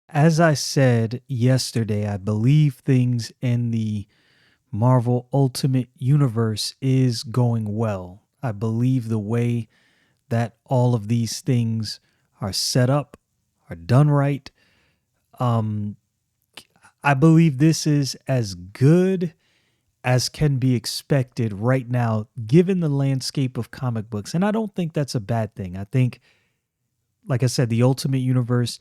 As I said yesterday, I believe things in the Marvel Ultimate Universe is going well. I believe the way that all of these things are set up, are done right. Um, I believe this is as good as can be expected right now, given the landscape of comic books. And I don't think that's a bad thing. I think, like I said, the Ultimate Universe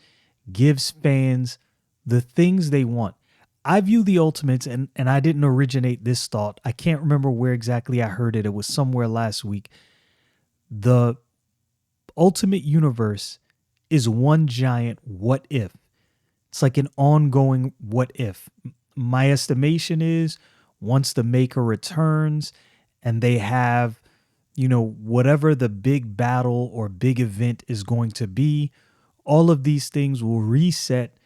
gives fans the things they want. I view the Ultimates, and I didn't originate this thought. I can't remember where exactly I heard it. It was somewhere last week. The Ultimate Universe is one giant what if. It's like an ongoing what if. My estimation is once the maker returns and they have, whatever the big battle or big event is going to be, all of these things will reset.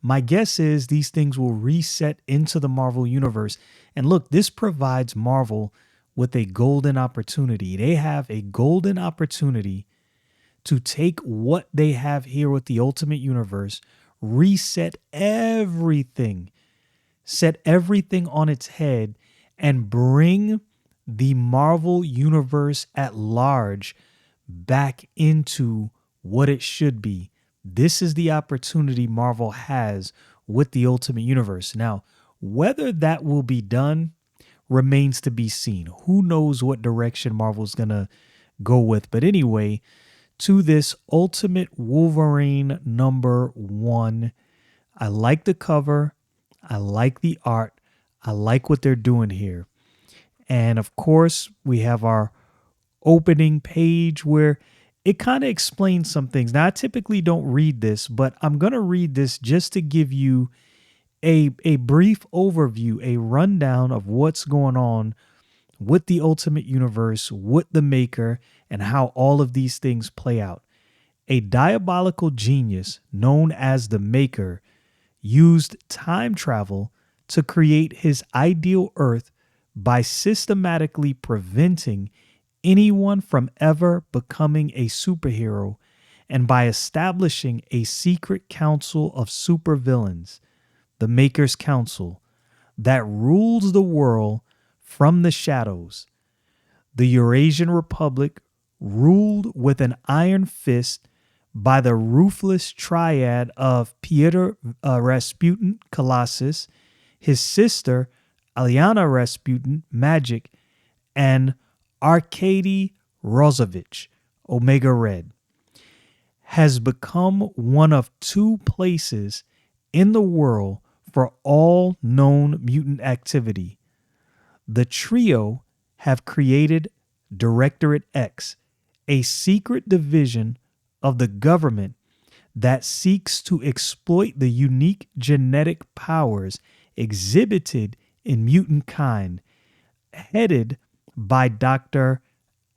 My guess is these things will reset into the Marvel universe. And look, this provides Marvel with a golden opportunity. They have a golden opportunity to take what they have here with the Ultimate Universe, reset everything, set everything on its head, and bring the Marvel Universe at large back into what it should be. This is the opportunity Marvel has with the Ultimate Universe. Now, whether that will be done remains to be seen. Who knows what direction Marvel's going to go with. But anyway, to this Ultimate Wolverine #1, I like the cover. I like the art. I like what they're doing here. And of course, we have our opening page where it kind of explains some things. Now, I typically don't read this, but I'm going to read this just to give you a brief overview, a rundown of what's going on with the Ultimate Universe, with the Maker, and how all of these things play out. A diabolical genius known as the Maker used time travel to create his ideal Earth by systematically preventing anyone from ever becoming a superhero and by establishing a secret council of supervillains, the Maker's Council, that rules the world from the shadows. The Eurasian Republic, ruled with an iron fist by the ruthless triad of Peter Rasputin Colossus, his sister Alyana Rasputin Magic, and Arkady Rozovich Omega Red, has become one of two places in the world for all known mutant activity. The trio have created Directorate X, a secret division of the government that seeks to exploit the unique genetic powers exhibited in mutant kind, headed by Dr.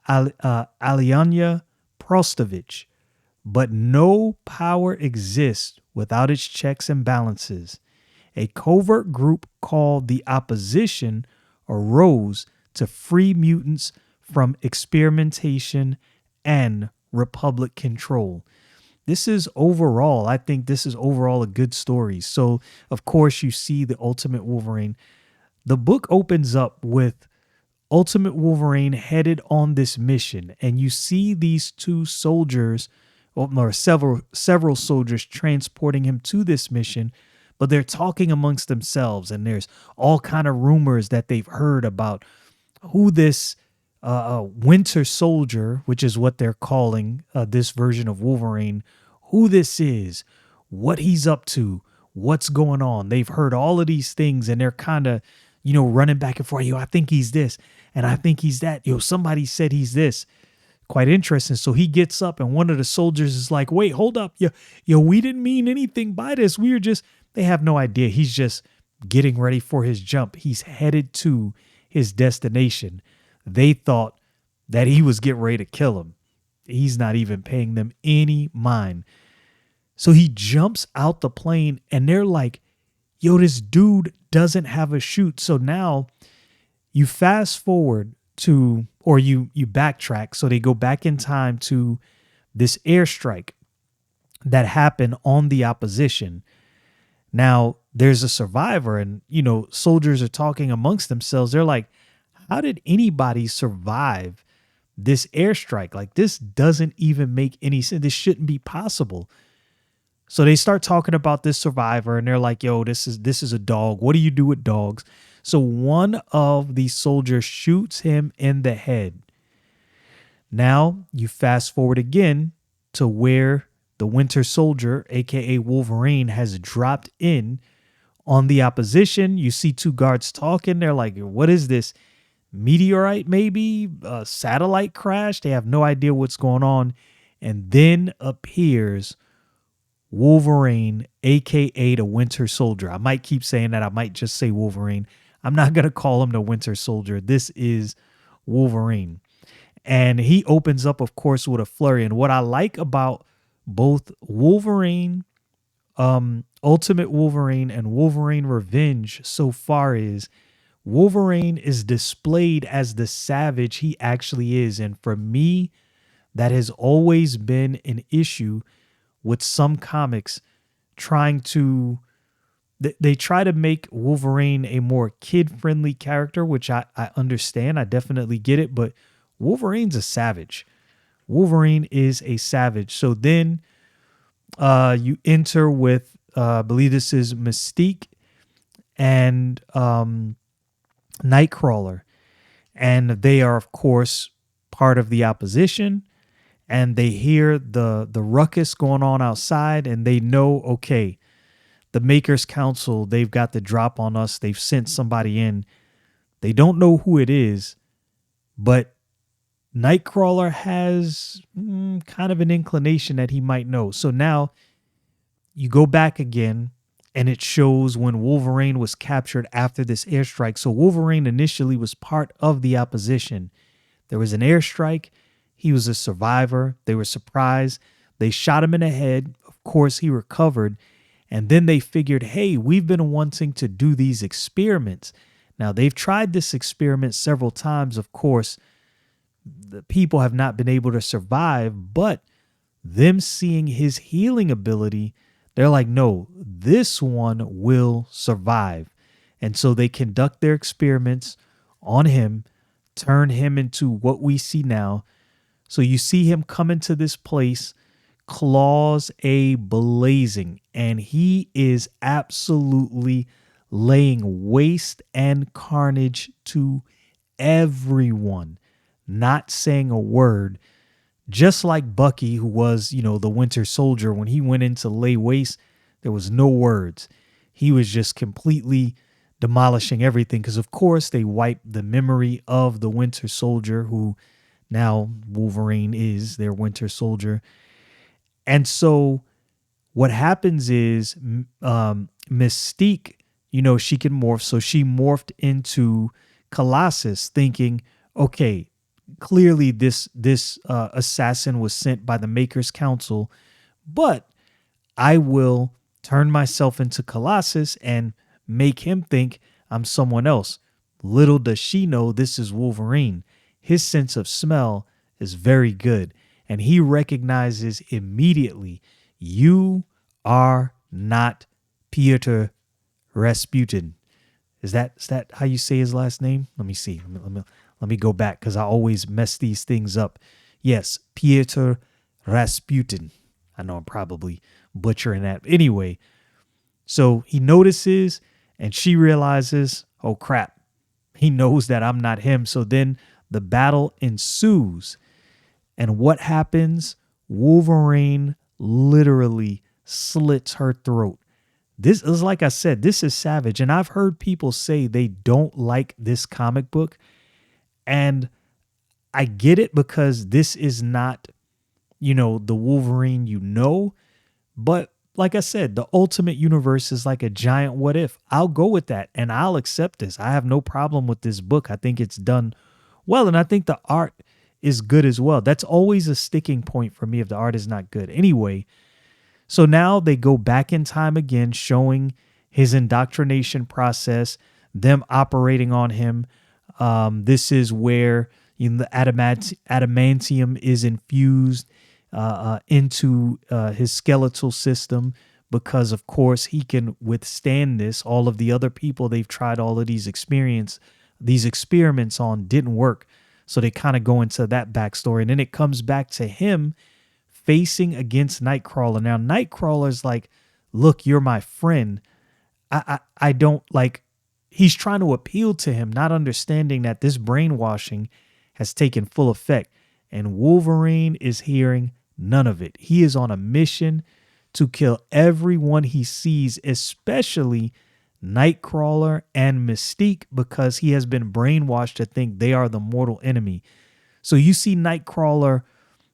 Alyanya Prostovich. But no power exists without its checks and balances. A covert group called the Opposition arose to free mutants from experimentation and Republic control. I think this is overall a good story. So, of course, you see the Ultimate Wolverine. The book opens up with Ultimate Wolverine headed on this mission, and you see these two soldiers, or several soldiers, transporting him to this mission, but they're talking amongst themselves, and there's all kind of rumors that they've heard about who this Winter Soldier, which is what they're calling this version of Wolverine, who this is, what he's up to, what's going on. They've heard all of these things, and they're kind of, running back and forth. Yo, I think he's this, and I think he's that. Yo, somebody said he's this. Quite interesting. So he gets up, and one of the soldiers is like, wait, hold up. Yo, we didn't mean anything by this. They have no idea. He's just getting ready for his jump. He's headed to his destination. They thought that he was getting ready to kill him. He's not even paying them any mind. So he jumps out the plane, and they're like, yo, this dude doesn't have a chute. So now you fast forward to, or you backtrack. So they go back in time to this airstrike that happen on the opposition. Now, there's a survivor, and, soldiers are talking amongst themselves. They're like, how did anybody survive this airstrike? Like, this doesn't even make any sense. This shouldn't be possible. So they start talking about this survivor, and they're like, yo, this is a dog. What do you do with dogs? So one of the soldiers shoots him in the head. Now you fast forward again to where the Winter Soldier, aka Wolverine, has dropped in on the opposition. You see two guards talking. They're like, what is this? Meteorite, maybe? A satellite crash? They have no idea what's going on. And then appears Wolverine, aka the Winter Soldier. I might keep saying that. I might just say Wolverine. I'm not going to call him the Winter Soldier. This is Wolverine. And he opens up, of course, with a flurry. And what I like about both Wolverine, Ultimate Wolverine, and Wolverine Revenge so far is Wolverine is displayed as the savage he actually is. And for me, that has always been an issue with some comics trying to, they try to make Wolverine a more kid-friendly character, which I understand. I definitely get it, but Wolverine's a savage. Wolverine is a savage. So then you enter with, I believe this is Mystique and Nightcrawler. And they are, of course, part of the opposition. And they hear the ruckus going on outside, and they know, okay, the Makers Council, they've got the drop on us. They've sent somebody in. They don't know who it is, but Nightcrawler has kind of an inclination that he might know. So now you go back again, and it shows when Wolverine was captured after this airstrike. So Wolverine initially was part of the opposition. There was an airstrike. He was a survivor. They were surprised. They shot him in the head. Of course, he recovered. And then they figured, hey, we've been wanting to do these experiments. Now, they've tried this experiment several times. Of course, the people have not been able to survive, but them seeing his healing ability, they're like, no, this one will survive. And so they conduct their experiments on him, turn him into what we see now. So you see him come into this place, claws a blazing, and he is absolutely laying waste and carnage to everyone, not saying a word. Just like Bucky, who was, the Winter Soldier, when he went in to lay waste, there was no words. He was just completely demolishing everything because, of course, they wiped the memory of the Winter Soldier, who now Wolverine is their Winter Soldier. And so what happens is Mystique, she can morph. So she morphed into Colossus thinking, okay, clearly this assassin was sent by the Makers Council, but I will turn myself into Colossus and make him think I'm someone else. Little does she know this is Wolverine. His sense of smell is very good, and he recognizes immediately, you are not Piotr Rasputin. Is that how you say his last name? Let me see. Let me go back because I always mess these things up. Yes, Piotr Rasputin. I know I'm probably butchering that. Anyway, so he notices and she realizes, oh crap, he knows that I'm not him. So then the battle ensues. And what happens? Wolverine literally slits her throat. This is, like I said, this is savage. And I've heard people say they don't like this comic book. And I get it because this is not, the Wolverine, But like I said, the Ultimate Universe is like a giant what if. I'll go with that and I'll accept this. I have no problem with this book. I think it's done well. And I think the art is good as well. That's always a sticking point for me if the art is not good. Anyway, so now they go back in time again, showing his indoctrination process, them operating on him. This is where the adamantium is infused into his skeletal system because, of course, he can withstand this. All of the other people they've tried all of these experiments on didn't work. So they kind of go into that backstory. And then it comes back to him facing against Nightcrawler. Now, Nightcrawler's like, look, you're my friend. I don't like, he's trying to appeal to him, not understanding that this brainwashing has taken full effect. And Wolverine is hearing none of it. He is on a mission to kill everyone he sees, especially Nightcrawler and Mystique, because he has been brainwashed to think they are the mortal enemy. So you see Nightcrawler,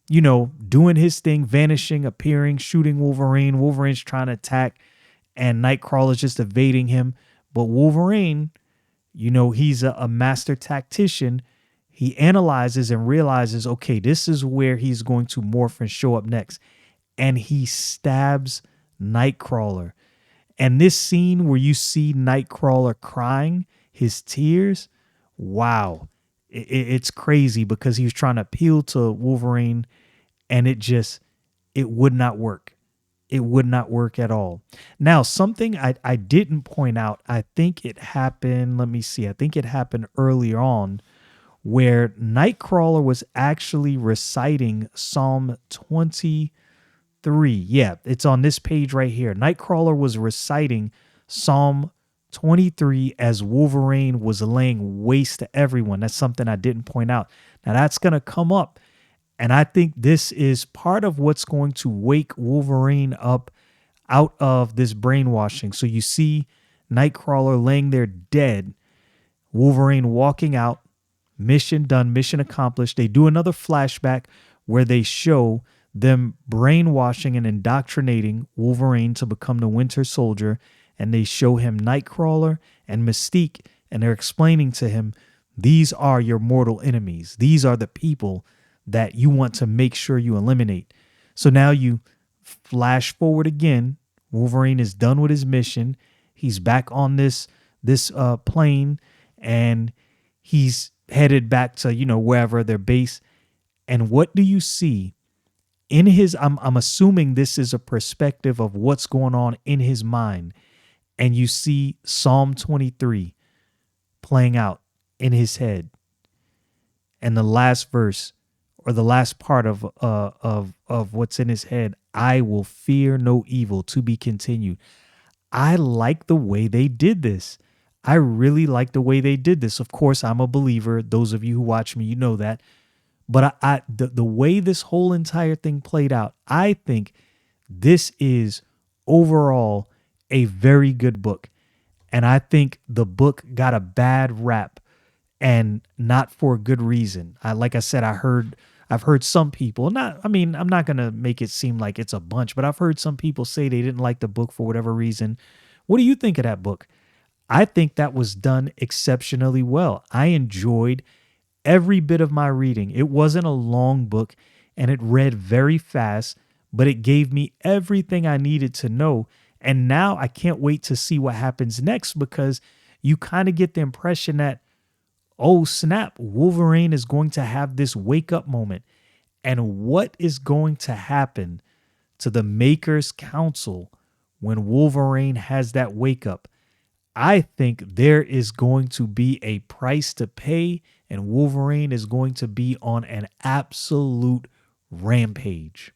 doing his thing, vanishing, appearing, shooting Wolverine. Wolverine's trying to attack, and Nightcrawler's just evading him. But Wolverine, he's a master tactician. He analyzes and realizes, okay, this is where he's going to morph and show up next. And he stabs Nightcrawler. And this scene where you see Nightcrawler crying, his tears, wow. It's crazy because he was trying to appeal to Wolverine, and it would not work. It would not work at all. Now, something I didn't point out, I think it happened, let me see, I think it happened earlier on, where Nightcrawler was actually reciting Psalm 23. Yeah, it's on this page right here. Nightcrawler was reciting Psalm 23 as Wolverine was laying waste to everyone. That's something I didn't point out. Now, that's going to come up. And I think this is part of what's going to wake Wolverine up out of this brainwashing. So you see Nightcrawler laying there dead, Wolverine walking out, mission done, mission accomplished. They do another flashback where they show them brainwashing and indoctrinating Wolverine to become the Winter Soldier. And they show him Nightcrawler and Mystique, and they're explaining to him, these are your mortal enemies. These are the people that you want to make sure you eliminate. So now you flash forward again. Wolverine is done with his mission. He's back on this plane, and he's headed back to, wherever their base. And what do you see in his, I'm assuming this is a perspective of what's going on in his mind. And you see Psalm 23 playing out in his head. And the last verse, or the last part of what's in his head, I will fear no evil, to be continued. I like the way they did this. I really like the way they did this. Of course, I'm a believer. Those of you who watch me, you know that. But the way this whole entire thing played out, I think this is overall a very good book. And I think the book got a bad rap, and not for a good reason. Like I said, I've heard some people, I'm not going to make it seem like it's a bunch, but I've heard some people say they didn't like the book for whatever reason. What do you think of that book? I think that was done exceptionally well. I enjoyed every bit of my reading. It wasn't a long book, and it read very fast, but it gave me everything I needed to know. And now I can't wait to see what happens next, because you kind of get the impression that, oh snap, Wolverine is going to have this wake up moment. And what is going to happen to the Maker's Council when Wolverine has that wake up? I think there is going to be a price to pay, and Wolverine is going to be on an absolute rampage.